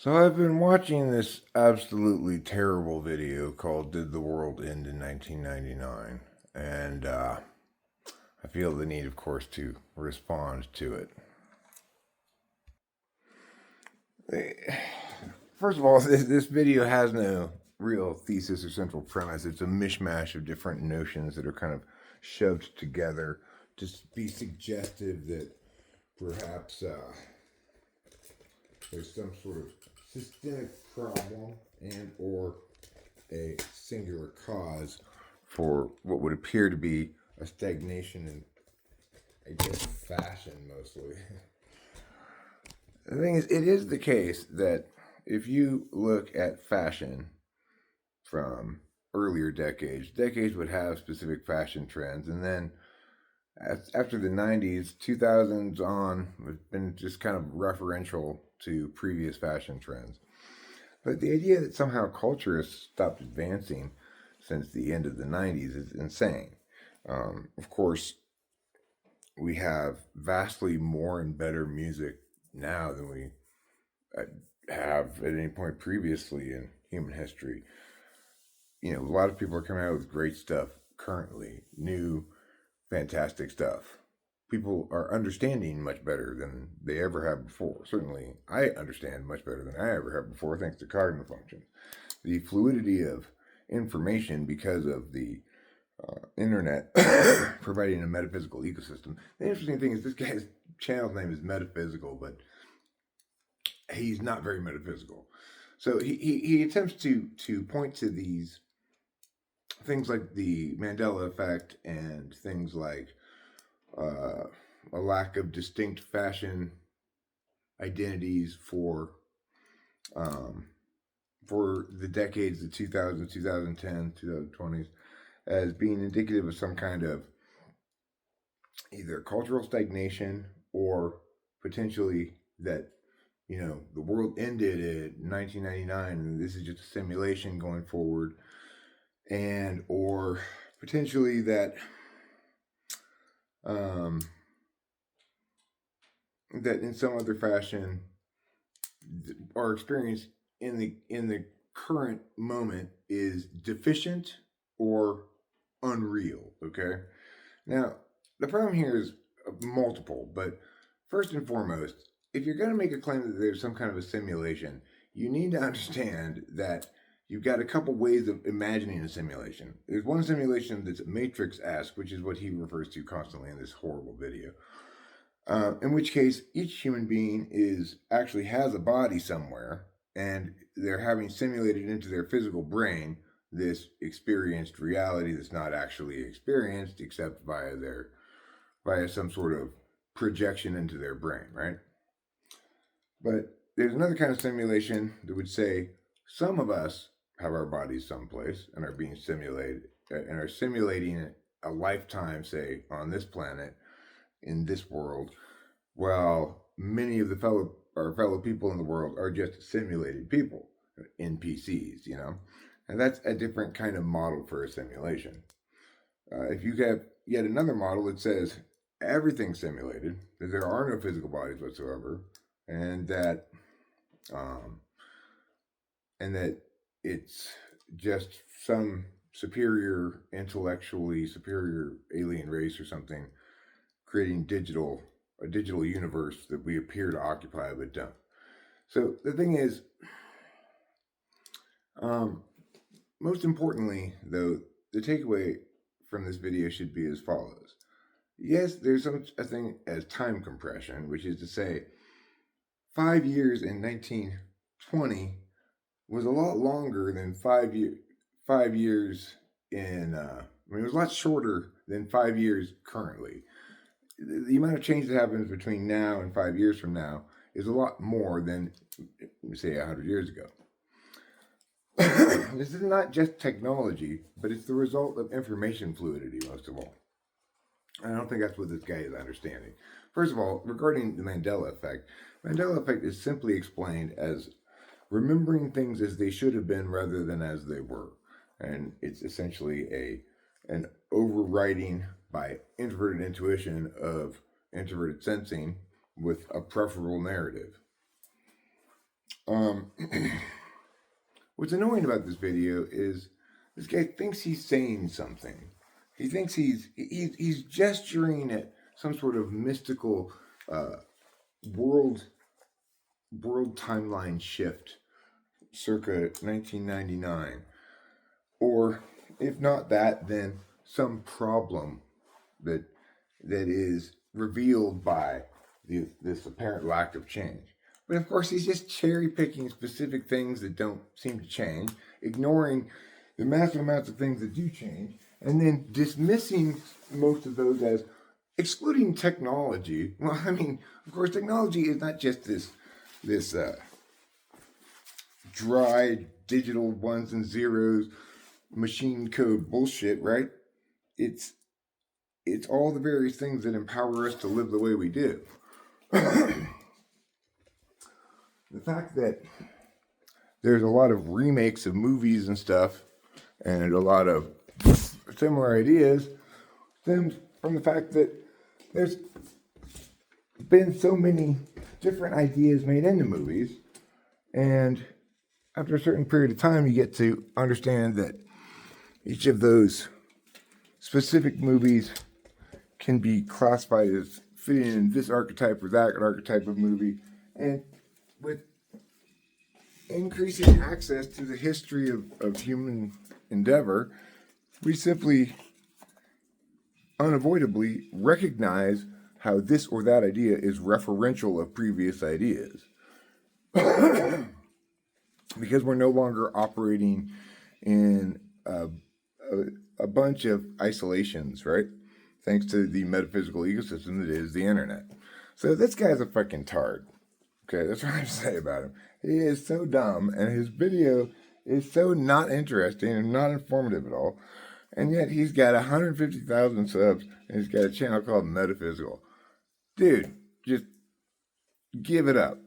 So I've been watching this absolutely terrible video called "Did the World End in 1999?" and I feel the need, of course, to respond to it. First of all, this video has no real thesis or central premise. It's a mishmash of different notions that are kind of shoved together to be suggestive that perhaps there's some sort of systemic problem and or a singular cause for what would appear to be a stagnation in, I guess, fashion mostly. The thing is, it is the case that if you look at fashion from earlier decades would have specific fashion trends, and then after the 90s, 2000s on, have been just kind of referential to previous fashion trends. But the idea that somehow culture has stopped advancing since the end of the 90s is insane. Of course, we have vastly more and better music now than we uh, have at any point previously in human history. You know, a lot of people are coming out with great stuff currently, new, fantastic stuff. People are understanding much better than they ever have before. Certainly, I understand much better than I ever have before, thanks to cognitive functions. The fluidity of information because of the internet providing a metaphysical ecosystem. The interesting thing is this guy's channel's name is Metaphysical, but he's not very metaphysical. So he attempts to point to these things like the Mandela effect and things like uh, a lack of distinct fashion identities um, for the decades, the 2000s, 2010, 2020s, as being indicative of some kind of either cultural stagnation or potentially that the world ended in 1999 and this is just a simulation going forward, and or potentially that um, that in some other fashion our experience in the current moment is deficient or unreal. Okay, now the problem here is multiple, but first and foremost, if you're going to make a claim that there's some kind of a simulation, you need to understand that you've got a couple ways of imagining a simulation. There's one simulation that's Matrix-esque, which is what he refers to constantly in this horrible video. In which case, each human being actually has a body somewhere, and they're having simulated into their physical brain this experienced reality that's not actually experienced except via some sort of projection into their brain, right? But there's another kind of simulation that would say some of us have our bodies someplace and are being simulated and are simulating a lifetime, say, on this planet in this world, while many of our fellow people in the world are just simulated people, NPCs, and that's a different kind of model for a simulation. If you have yet another model that says everything's simulated, that there are no physical bodies whatsoever, and that um, and that it's just some intellectually superior alien race or something creating a digital universe that we appear to occupy but don't. So the thing is, um, most importantly, though, the takeaway from this video should be as follows. Yes, there's a thing as time compression, which is to say, 5 years in 1920 was a lot longer than 5 years in. It was a lot shorter than 5 years currently. The amount of change that happens between now and 5 years from now is a lot more than, say, 100 years ago. This is not just technology, but it's the result of information fluidity, most of all. I don't think that's what this guy is understanding. First of all, regarding the Mandela effect is simply explained as remembering things as they should have been rather than as they were. And it's essentially an overriding by introverted intuition of introverted sensing with a preferable narrative. What's annoying about this video is this guy thinks he's saying something. He thinks he's gesturing at some sort of mystical world timeline shift circa 1999. Or if not that, then some problem that is revealed by this apparent lack of change. But of course, he's just cherry picking specific things that don't seem to change, ignoring the massive amounts of things that do change, and then dismissing most of those as excluding technology. Well, I mean, of course, technology is not just this dry digital ones and zeros machine code bullshit, right? It's all the various things that empower us to live the way we do. The fact that there's a lot of remakes of movies and stuff, and a lot of similar ideas, stems from the fact that there's been so many different ideas made into movies, and after a certain period of time, you get to understand that each of those specific movies can be classified as fitting in this archetype or that archetype of movie, and with increasing access to the history of human endeavor, we simply unavoidably recognize how this or that idea is referential of previous ideas. Because we're no longer operating in a bunch of isolations, right? Thanks to the metaphysical ecosystem that is the internet. So this guy's a fucking tard. Okay, that's what I have to say about him. He is so dumb, and his video is so not interesting and not informative at all. And yet he's got 150,000 subs, and he's got a channel called Metaphysical. Dude, just give it up.